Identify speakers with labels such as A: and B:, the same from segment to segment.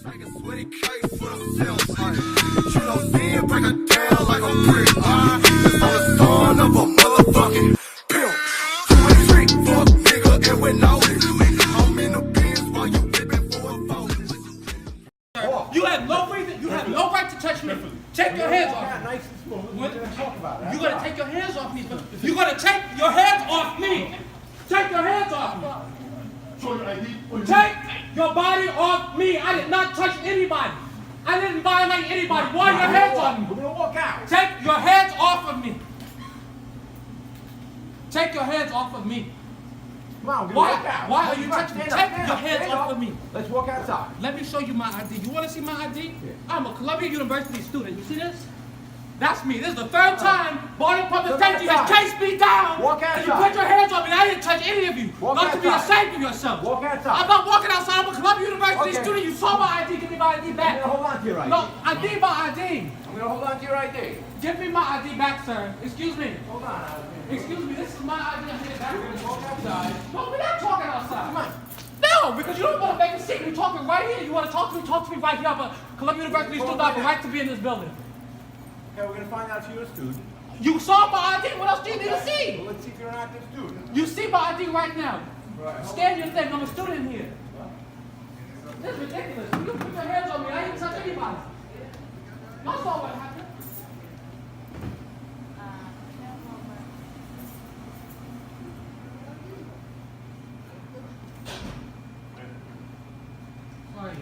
A: Make a sweaty case for themselves. You know, sin break it down like a brick. It's on the son of a motherfucking pimp. 23, fuck nigga, and we know this. I'm in the bins while you whipping for a vote.
B: You have no reason. You have no right to touch me. Take your hands off me. You're gonna take your hands off me. You're gonna take your hands off me. Take your hands off me. Take your body off me. I did not touch anybody. I didn't violate anybody. Why are your hands on me?
C: We're gonna walk out.
B: Take your hands off of me. Take your hands off of me.
C: Come on, we're gonna walk out.
B: Why are you touching me? Take your hands off of me.
C: Let's walk outside.
B: Let me show you my ID. You want to see my ID?
C: Yeah.
B: I'm a Columbia University student. You see this? That's me. This is the third time Borden Public Safety has chased me down.
C: Walk
B: And you
C: outside.
B: put your hands on me. I didn't touch any of you.
C: Walk
B: Not to be
C: outside.
B: ashamed of yourself.
C: Walk outside.
B: I'm not walking outside. I'm a Columbia University
C: Okay.
B: student. You saw my ID. Give me my ID
C: I'm
B: back.
C: gonna hold on to your ID.
B: No, I need my ID.
C: I'm gonna hold on to your ID.
B: Give me my ID back, sir. Excuse me.
C: Hold on.
B: Excuse me. This is my ID. I'm here back.
C: We're gonna walk outside.
B: No, we're not talking outside.
C: Come on.
B: No, because you don't want to make a scene. You're talking right here. You want to talk to me right here. I'm a Columbia University student. I have a right to be in this building.
C: Okay, we're gonna find out if you're a student.
B: You saw my ID. What else do you need to see?
C: Well, let's see if you're an active student.
B: You see my ID right now.
C: Right.
B: Scan your thing. I'm a student here. This is ridiculous. You put your hands on me. I didn't touch anybody. Y'all saw what happened. Sorry.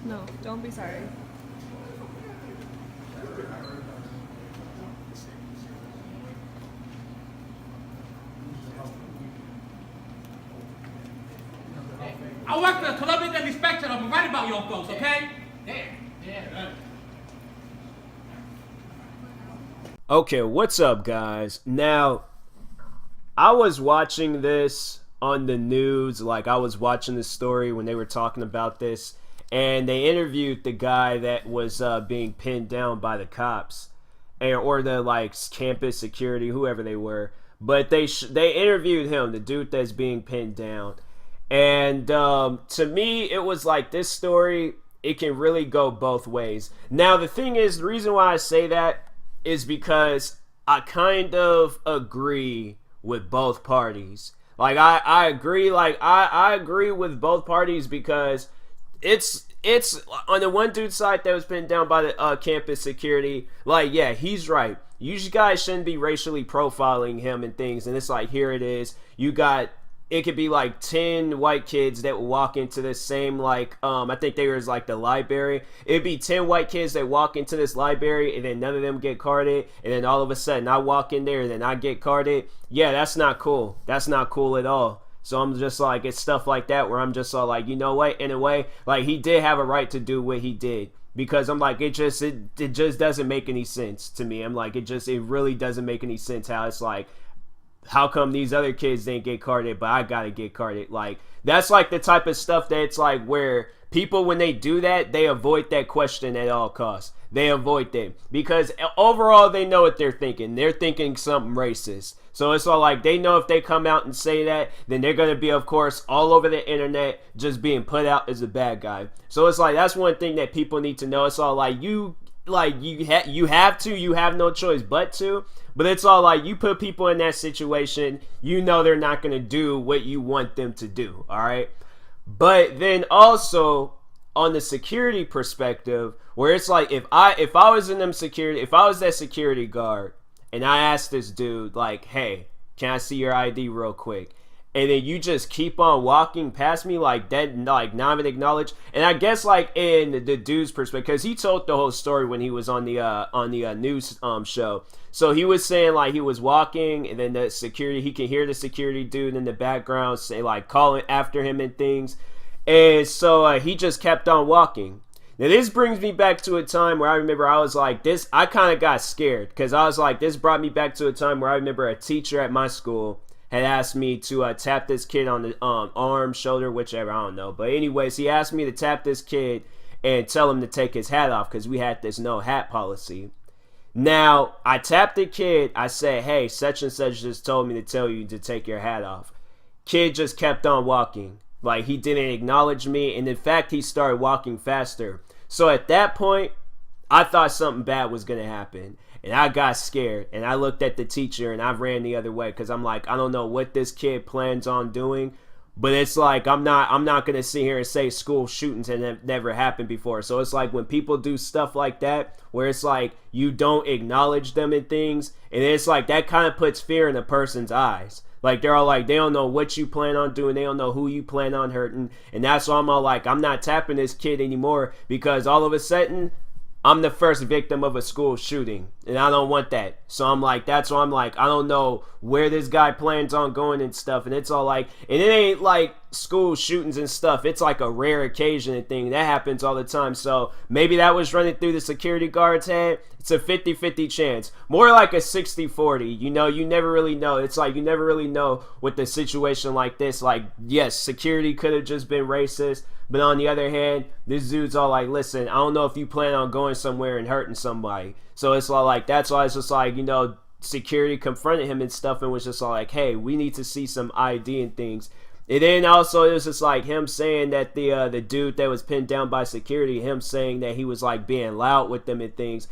D: No, don't be sorry.
B: I work for the Columbia Daily Spectator. I'm right about your folks, okay?
E: Okay, what's up, guys? Now, I was watching this on the news, like I was watching the story when they were talking about this, and they interviewed the guy that was being pinned down by the cops, or the like campus security, whoever they were. But they interviewed him, the dude that's being pinned down, and to me, it was like this story. It can really go both ways. Now, the thing is, the reason why I say that is because I kind of agree with both parties. Like I agree, like I agree with both parties because it's on the one dude's side that was pinned down by the campus security. Like, yeah, he's right. You guys shouldn't be racially profiling him and things. And it's like, here it is. You got, it could be like 10 white kids that walk into this same, like, I think they was like the library. It'd be 10 white kids that walk into this library and then none of them get carded. And then all of a sudden I walk in there and then I get carded. Yeah, that's not cool. That's not cool at all. So I'm just like, it's stuff like that where I'm just all like, you know what? In a way, like, he did have a right to do what he did. Because I'm like, it just doesn't make any sense to me. I'm like, it really doesn't make any sense how it's like, how come these other kids didn't get carded, but I gotta get carded? Like, that's like the type of stuff that it's like where people, when they do that, they avoid that question at all costs. They avoid that because overall they know what they're thinking. They're thinking something racist. So it's all like, they know if they come out and say that, then they're going to be, of course, all over the internet just being put out as a bad guy. So it's like, that's one thing that people need to know. It's all like, you have no choice but to. But it's all like, you put people in that situation, you know they're not going to do what you want them to do, all right? But then also on the security perspective, where it's like, if I was in them security, if I was that security guard and I asked this dude, like, hey, can I see your ID real quick? And then you just keep on walking past me like that, like not even acknowledge. And I guess like in the dude's perspective, because he told the whole story when he was on the news show. So he was saying like he was walking, and then the security, he can hear the security dude in the background say like calling after him and things. And so he just kept on walking. Now this brings me back to a time where I remember I was like this. I kind of got scared because I was like, this brought me back to a time where I remember a teacher at my school had asked me to tap this kid on the arm, shoulder, whichever, I don't know. But anyways, he asked me to tap this kid and tell him to take his hat off because we had this no hat policy. Now, I tapped the kid. I said, hey, such and such just told me to tell you to take your hat off. Kid just kept on walking. Like, he didn't acknowledge me, and in fact, he started walking faster. So at that point, I thought something bad was gonna happen, and I got scared, and I looked at the teacher, and I ran the other way, because I'm like, I don't know what this kid plans on doing, but it's like, I'm not gonna sit here and say school shootings have never happened before. So it's like, when people do stuff like that, where it's like, you don't acknowledge them and things, and it's like, that kind of puts fear in a person's eyes. Like, they're all like, they don't know what you plan on doing, they don't know who you plan on hurting, and that's why I'm all like, I'm not tapping this kid anymore, because all of a sudden, I'm the first victim of a school shooting, and I don't want that. So I'm like, that's why I'm like, I don't know where this guy plans on going and stuff. And it's all like, and it ain't like school shootings and stuff. It's like a rare occasion and thing that happens all the time. So maybe that was running through the security guard's head. It's a 50-50 chance, more like a 60-40. You know, you never really know. It's like, you never really know with the situation like this. Like, yes, security could have just been racist. But on the other hand, this dude's all like, listen, I don't know if you plan on going somewhere and hurting somebody. So it's all like, that's why it's just like, you know, security confronted him and stuff and was just all like, hey, we need to see some ID and things. And then also it was just like him saying that the dude that was pinned down by security, him saying that he was like being loud with them and things.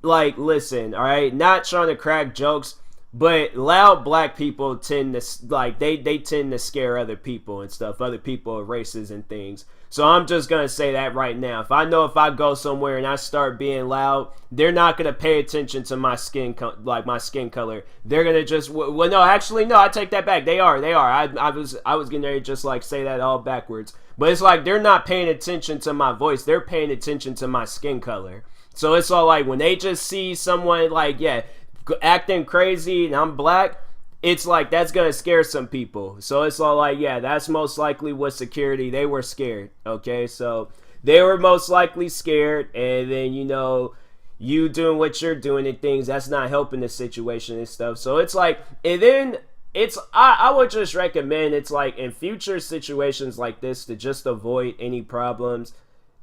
E: Like, listen, all right, not trying to crack jokes, but loud black people tend to, like, they tend to scare other people and stuff. Other people are racist and things. So I'm just going to say that right now. If I know if I go somewhere and I start being loud, they're not going to pay attention to my skin, my skin color. They're going to just, well, no, actually, no, I take that back. They are. I was getting ready to just, like, say that all backwards. But it's like, they're not paying attention to my voice. They're paying attention to my skin color. So it's all like, when they just see someone, like, yeah, acting crazy and I'm black, it's like, that's gonna scare some people. So it's all like, yeah, that's most likely what security, they were scared. Okay, so they were most likely scared, and then, you know, you doing what you're doing and things, that's not helping the situation and stuff. So it's like, and then it's, I would just recommend, it's like, in future situations like this, to just avoid any problems,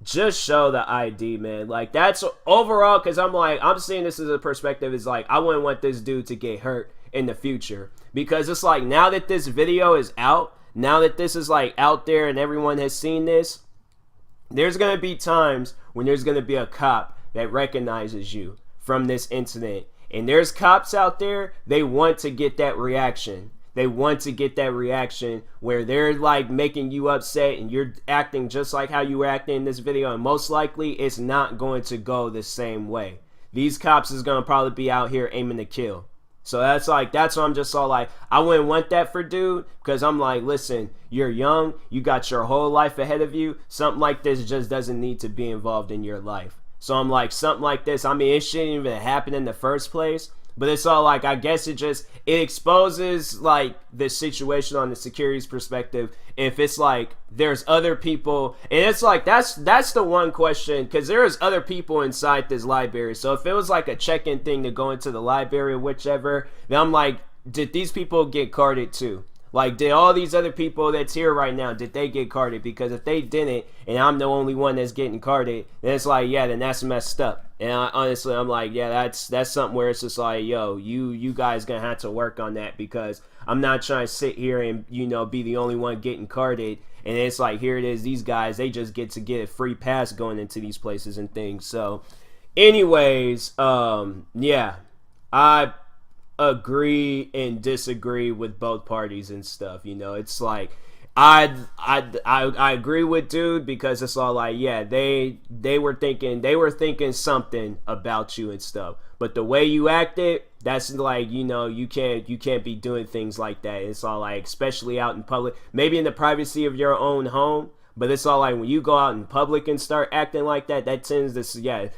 E: just show the ID, man. Like, that's overall, because I'm like, I'm seeing this as a perspective, is like, I wouldn't want this dude to get hurt in the future, because it's like, now that this video is out, now that this is like out there and everyone has seen this, there's gonna be times when there's gonna be a cop that recognizes you from this incident, and there's cops out there, they want to get that reaction. They want to get that reaction where they're like making you upset and you're acting just like how you were acting in this video, and most likely it's not going to go the same way. These cops is going to probably be out here aiming to kill. So that's like, that's why I'm just all like, I wouldn't want that for dude, because I'm like, listen, you're young, you got your whole life ahead of you, something like this just doesn't need to be involved in your life. So I'm like, something like this, I mean, it shouldn't even happen in the first place, but it's all like, I guess it exposes like the situation on the security's perspective. If it's like, there's other people, and it's like, that's the one question, because there's other people inside this library. So if it was like a check-in thing to go into the library or whichever, then I'm like, did these people get carded too? Like, did all these other people that's here right now, did they get carded? Because if they didn't, and I'm the only one that's getting carded, then it's like, yeah, then that's messed up. And honestly, I'm like, yeah, that's something where it's just like, yo, you guys gonna have to work on that, because I'm not trying to sit here and, you know, be the only one getting carded. And it's like, here it is, these guys, they just get to get a free pass going into these places and things. So, anyways, yeah, I agree and disagree with both parties and stuff. You know, it's like, I agree with dude, because it's all like, yeah, they were thinking something about you and stuff, but the way you acted, that's like, you know, you can't be doing things like that. It's all like, especially out in public, maybe in the privacy of your own home, but it's all like, when you go out in public and start acting like that, that tends to, yeah,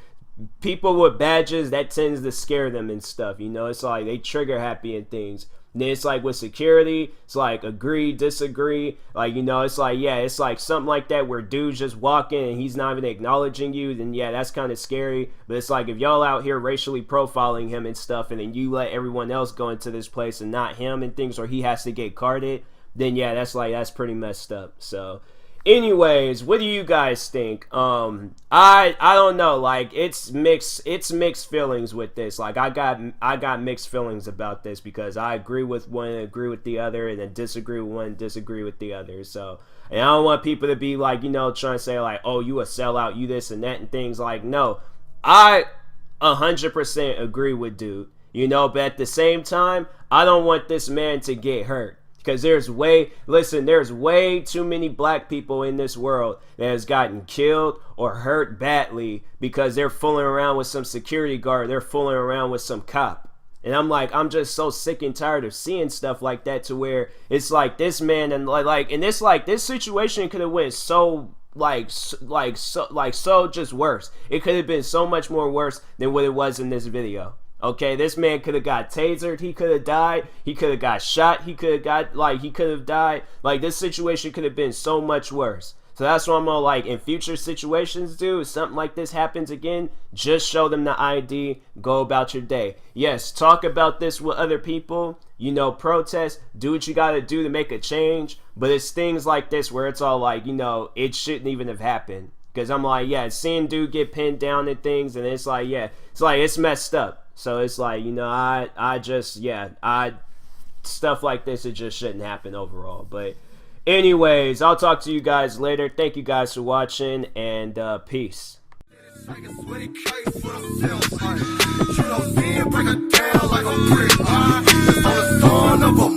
E: people with badges, that tends to scare them and stuff. You know, it's like, they trigger happy and things. And then it's like with security, it's like agree, disagree. Like, you know, it's like, yeah, it's like something like that where dude's just walking and he's not even acknowledging you, then yeah, that's kind of scary. But it's like, if y'all out here racially profiling him and stuff, and then you let everyone else go into this place and not him and things, or he has to get carded, then yeah, that's pretty messed up. So anyways, what do you guys think? I don't know, like, it's mixed feelings with this. Like, I got mixed feelings about this, because I agree with one and agree with the other, and then disagree with one and disagree with the other. So And I don't want people to be like, you know, trying to say like, oh, you a sellout, you this and that and things. Like, no, I 100% agree with dude, you know, but at the same time, I don't want this man to get hurt. Because there's way too many black people in this world that has gotten killed or hurt badly because they're fooling around with some security guard, they're fooling around with some cop. And I'm just so sick and tired of seeing stuff like that, to where it's like this man and this situation could have went so just worse. It could have been so much more worse than what it was in this video. Okay, this man could have got tasered, he could have died, he could have got shot, he could have died. Like, this situation could have been so much worse. So that's why I'm all like, in future situations, dude, if something like this happens again, just show them the ID, go about your day. Yes, talk about this with other people, you know, protest, do what you gotta do to make a change, but it's things like this where it's all like, you know, it shouldn't even have happened. Because I'm like, yeah, seeing dude get pinned down and things, and it's like, yeah, it's messed up. So it's like, you know, stuff like this, it just shouldn't happen overall. But anyways, I'll talk to you guys later. Thank you guys for watching, and peace.
A: Like a sweaty case for the sales, you know, seeing break it down like a brick. It's on the son of a